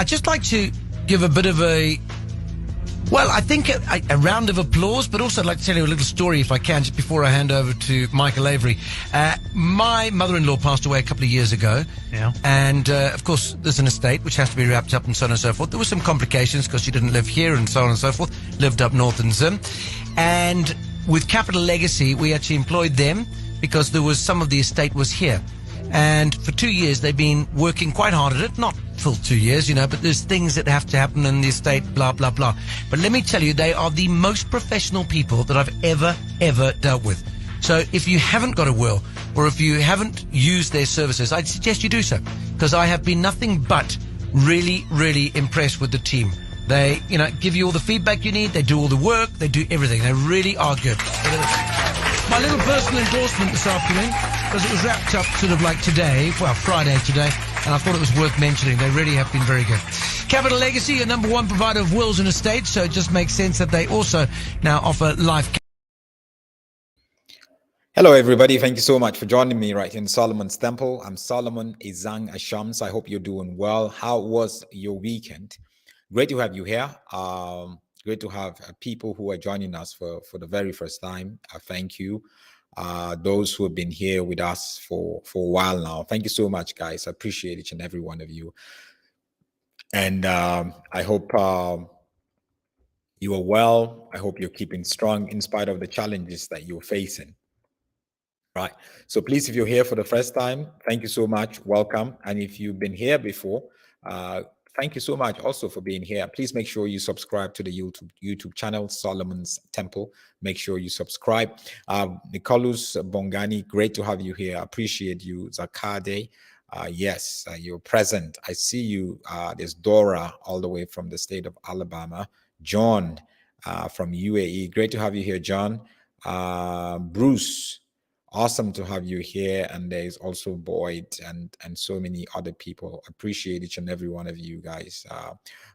I'd just like to give a bit of a round of applause, but also I'd like to tell you a little story, if I can, just before I hand over to Michael Avery. My mother-in-law passed away a couple of years ago. Yeah. And, of course, there's an estate which has to be wrapped up and so on and so forth. There were some complications because she didn't live here and so on and so forth, lived up north in Zim. And with Capital Legacy, we actually employed them because there was some of the estate was here. And for 2 years, they've been working quite hard at it, not full 2 years, but there's things that have to happen in the estate, blah, blah, blah. But let me tell you, they are the most professional people that I've ever dealt with. So if you haven't got a will, or if you haven't used their services, I'd suggest you do so, because I have been nothing but really, really impressed with the team. They, give you all the feedback you need, they do all the work, they do everything. They really are good. My little personal endorsement this afternoon, because it was wrapped up sort of like today, Friday today, and I thought it was worth mentioning. They really have been very good. Capital Legacy, a number one provider of wills and estates, so it just makes sense that they also now offer life. Hello, everybody. Thank you so much for joining me right here in Solomon's Temple. I'm Solomon Izang Ashams. I hope you're doing well. How was your weekend? Great to have you here. Great to have people who are joining us for the very first time. Thank you. Those who have been here with us for a while now. Thank you so much, guys. I appreciate each and every one of you. And I hope you are well. I hope you're keeping strong in spite of the challenges that you're facing. Right. So please, if you're here for the first time, thank you so much. Welcome. And if you've been here before, thank you so much also for being here. Please make sure you subscribe to the YouTube channel, Solomon's Temple. Make sure you subscribe. Nicholas Bongani, great to have you here. I appreciate you. Zakade, yes, you're present. I see you. There's Dora all the way from the state of Alabama. John from UAE. Great to have you here, John. Bruce. Awesome to have you here. And there's also Boyd and so many other people. Appreciate each and every one of you guys.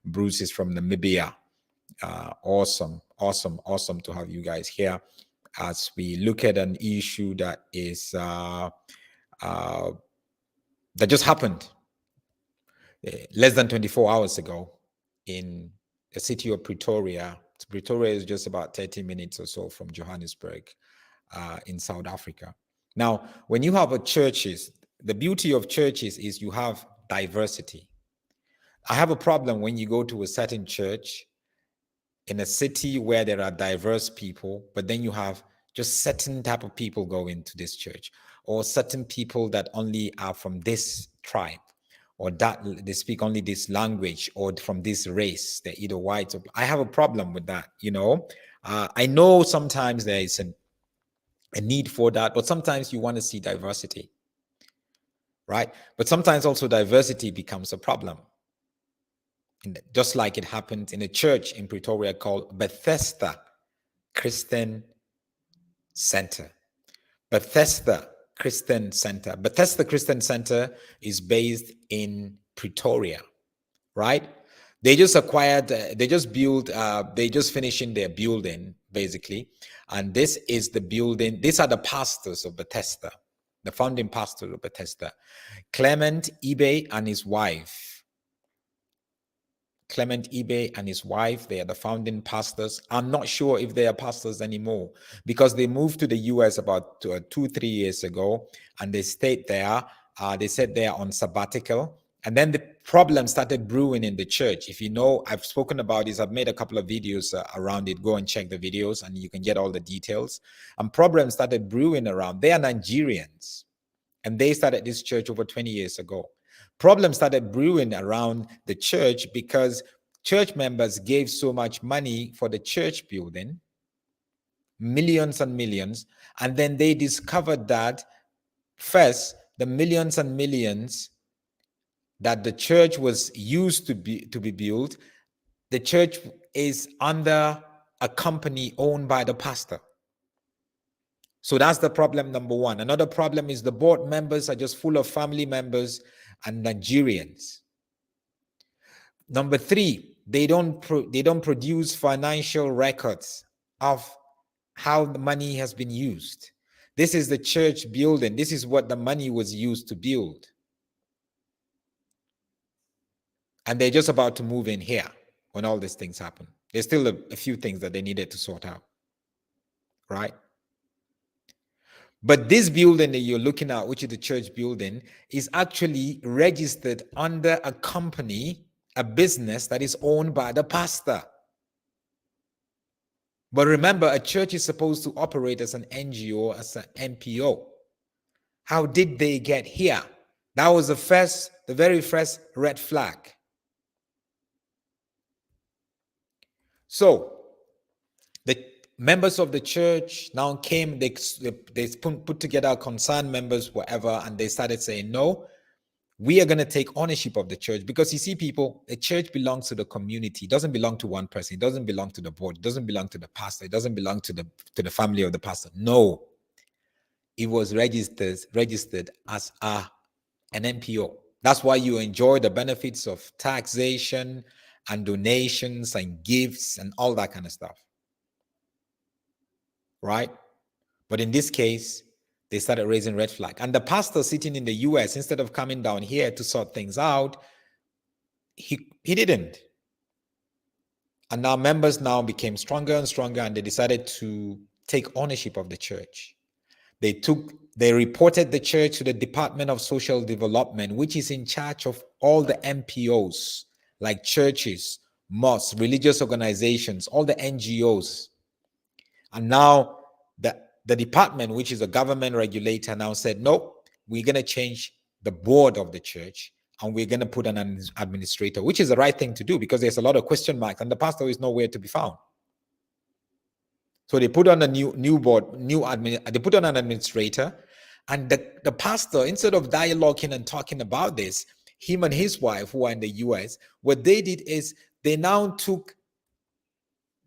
Bruce is from Namibia. Awesome to have you guys here as we look at an issue that is that just happened less than 24 hours ago in the city of Pretoria. Pretoria is just about 30 minutes or so from Johannesburg. In South Africa. Now, when you have churches, the beauty of churches is you have diversity. I have a problem when you go to a certain church in a city where there are diverse people, but then you have just certain type of people go into this church, or certain people that only are from this tribe, or that they speak only this language, or from this race. They're either white or black. I have a problem with that. I know sometimes there is a need for that, but sometimes you want to see diversity, right? But sometimes also diversity becomes a problem. And just like it happened in a church in Pretoria called Bethesda Christian Center. Bethesda Christian Center. Bethesda Christian Center is based in Pretoria, right? They just acquired, they just finishing their building, basically. And this is the building. These are the pastors of Bethesda, the founding pastor of Bethesda. Clement Ibe and his wife. Clement Ibe and his wife, they are the founding pastors. I'm not sure if they are pastors anymore because they moved to the US about 2-3 years ago and they stayed there. They said they are on sabbatical. And then the problem started brewing in the church. If you know, I've spoken about this. I've made a couple of videos around it. Go and check the videos and you can get all the details. And problems started brewing around. They are Nigerians. And they started this church over 20 years ago. Problems started brewing around the church because church members gave so much money for the church building. Millions and millions. And then they discovered that first, the millions and millions that the church was used to be built, the church is under a company owned by the pastor. So that's the problem number one. Another problem is the board members are just full of family members and Nigerians. Number three, they don't produce financial records of how the money has been used. This is the church building. This is what the money was used to build. And they're just about to move in here when all these things happen. There's still a few things that they needed to sort out, right? But this building that you're looking at, which is the church building, is actually registered under a company, a business that is owned by the pastor. But remember, a church is supposed to operate as an NGO, as an NPO. How did they get here? That was the very first red flag. So the members of the church now came, they put together concerned members, whatever, and they started saying, no, we are going to take ownership of the church. Because you see, people, the church belongs to the community. It doesn't belong to one person. It doesn't belong to the board. It doesn't belong to the pastor. It doesn't belong to the family of the pastor. No. It was registered as an NPO. That's why you enjoy the benefits of taxation and donations and gifts and all that kind of stuff. Right? But in this case, they started raising red flag. And the pastor sitting in the US, instead of coming down here to sort things out, he didn't. And now members now became stronger and stronger, and they decided to take ownership of the church. They reported the church to the Department of Social Development, which is in charge of all the NPOs, like churches, mosques, religious organizations, all the NGOs. And now the department, which is a government regulator, now said, no, we're going to change the board of the church and we're going to put an administrator, which is the right thing to do because there's a lot of question marks and the pastor is nowhere to be found. So they put on a new board, they put on an administrator, and the pastor, instead of dialoguing and talking about this, him and his wife, who are in the US, what they did is they now took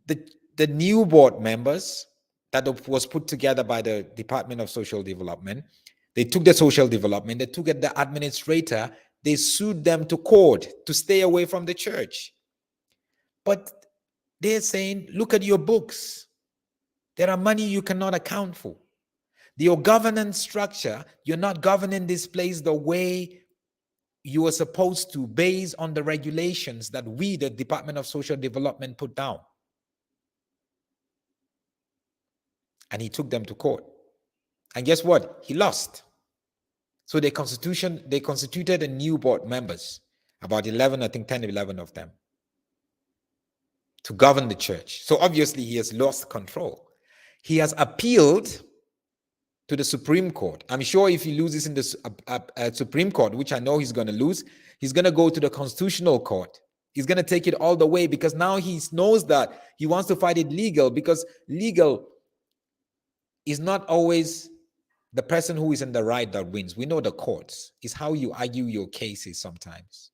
the new board members that was put together by the Department of Social Development. They took the social development, they took the administrator, they sued them to court to stay away from the church. But they're saying, look at your books. There are money you cannot account for. Your governance structure, you're not governing this place the way you are supposed to, based on the regulations that we, the Department of Social Development, put down. And he took them to court. And guess what? He lost. So they constituted a new board members, about 11, I think 10, 11 of them, to govern the church. So obviously he has lost control. He has appealed to the Supreme Court. I'm sure if he loses in the Supreme Court, which I know he's going to lose, he's going to go to the Constitutional Court. He's going to take it all the way because now he knows that he wants to fight it legal, because legal is not always the person who is in the right that wins. We know the courts. It's how you argue your cases sometimes.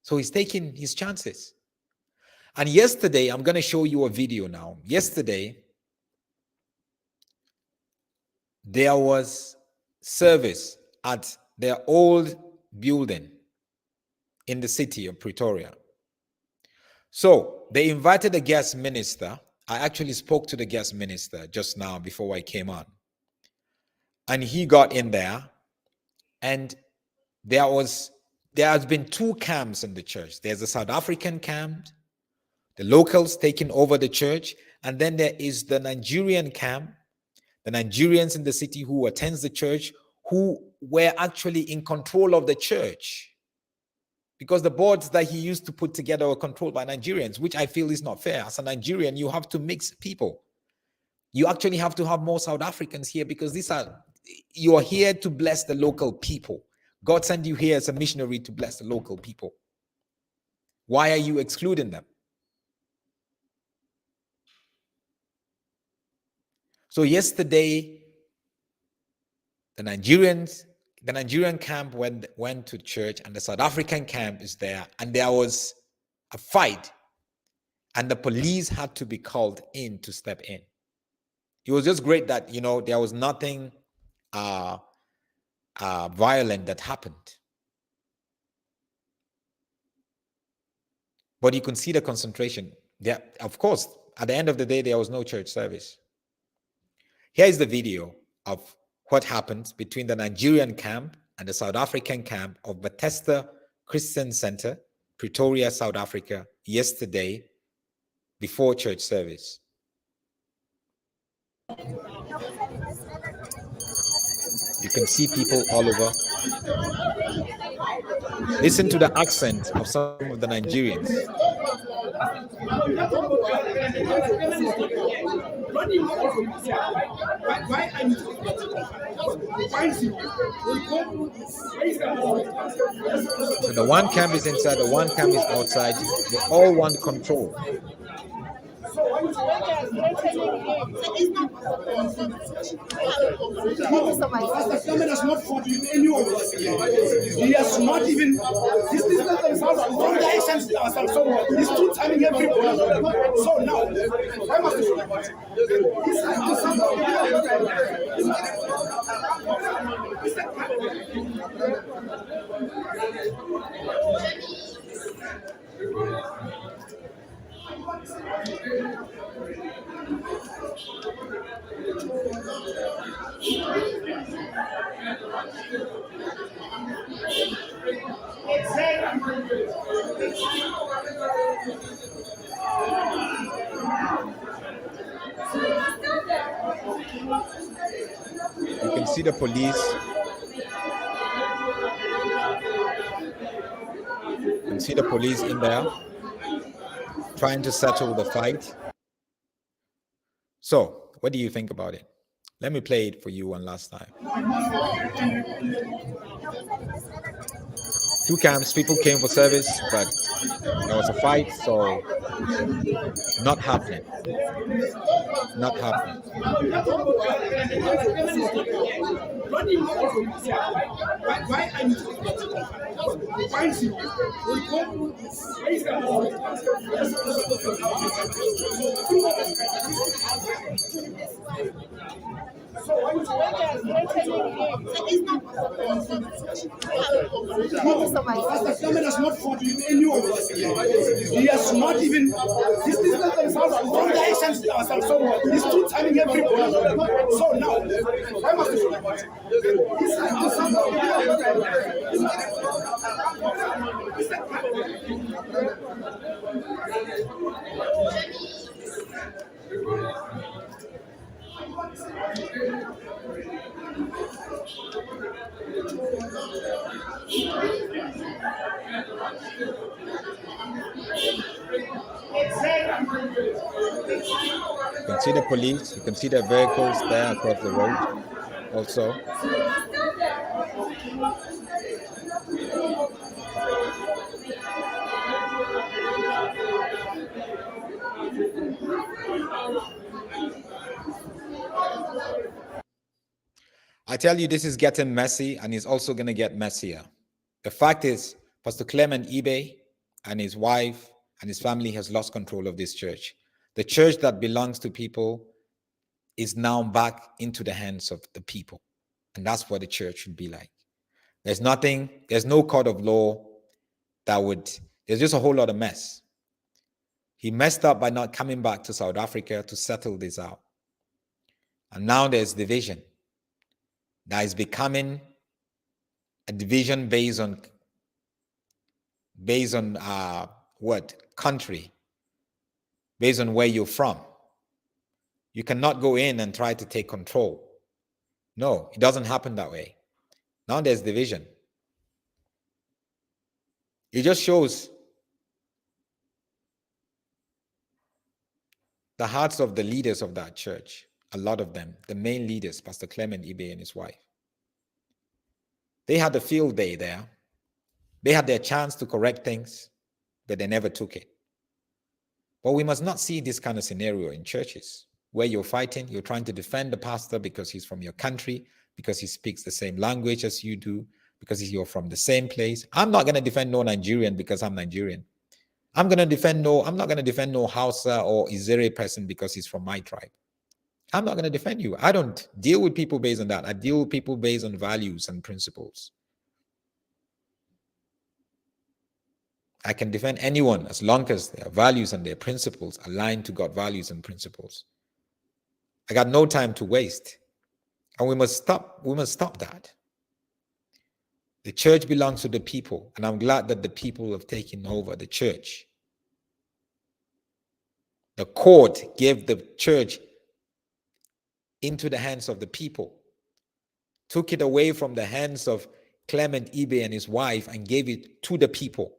So he's taking his chances. And yesterday, I'm going to show you a video now. Yesterday, there was service at their old building in the city of Pretoria. So they invited a guest minister. I actually spoke to the guest minister just now before I came on. And he got in there, and there has been two camps in the church. There's a South African camp, the locals taking over the church, and then there is the Nigerian camp, the Nigerians in the city who attends the church, who were actually in control of the church. Because the boards that he used to put together were controlled by Nigerians, which I feel is not fair. As a Nigerian, you have to mix people. You actually have to have more South Africans here, because you are here to bless the local people. God sent you here as a missionary to bless the local people. Why are you excluding them? So yesterday, the Nigerian camp went to church, and the South African camp is there, and there was a fight, and the police had to be called in to step in. It was just great that, there was nothing violent that happened. But you can see the concentration. There, of course, at the end of the day, there was no church service. Here is the video of what happened between the Nigerian camp and the South African camp of Bethesda Christian Center, Pretoria, South Africa, yesterday before church service. You can see people all over. Listen to the accent of some of the Nigerians. So the one camp is inside, the one camp is outside. They all want control. Pastor Clement has not fought with any of us. He has not even. This is not themselves from the actions ourselves. So he's still telling everybody. So now, why must You can see the police. You can see the police in there trying to settle the fight. So, what do you think about it? Let me play it for you one last time. Two camps, people came for service, but there was a fight, so not happening. Not happening. Pastor Clement has not fought with any of us. He has not even. This is not themselves from the actions ourselves. So he's still telling everybody. So now, why must You can see the police, you can see the vehicles there across the road also. I tell you, this is getting messy, and it's also going to get messier. The fact is, Pastor Clement Ibe and his wife and his family has lost control of this church. The church that belongs to people is now back into the hands of the people. And that's what the church should be like. There's no court of law there's just a whole lot of mess. He messed up by not coming back to South Africa to settle this out. And now there's division. That is becoming a division based on what? Country. Based on where you're from. You cannot go in and try to take control. No, it doesn't happen that way. Now there's division. It just shows the hearts of the leaders of that church. A lot of them, the main leaders, Pastor Clement Ibe and his wife. They had a field day there. They had their chance to correct things, but they never took it. But we must not see this kind of scenario in churches where you're fighting, you're trying to defend the pastor because he's from your country, because he speaks the same language as you do, because you're from the same place. I'm not going to defend no Nigerian because I'm Nigerian. I'm not going to defend no Hausa or Izere person because he's from my tribe. I'm not going to defend you. I don't deal with people based on that. I deal with people based on values and principles. I can defend anyone as long as their values and their principles align to God's values and principles. I got no time to waste. And we must stop that. The church belongs to the people, and I'm glad that the people have taken over the church. The court gave the church into the hands of the people, took it away from the hands of Clement Ibe and his wife and gave it to the people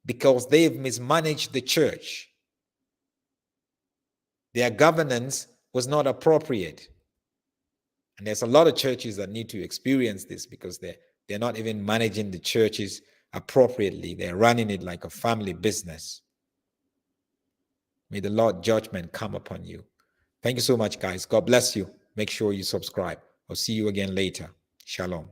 because they've mismanaged the church. Their governance was not appropriate. And there's a lot of churches that need to experience this because they're not even managing the churches appropriately. They're running it like a family business. May the Lord's judgment come upon you. Thank you so much, guys. God bless you. Make sure you subscribe. I'll see you again later. Shalom.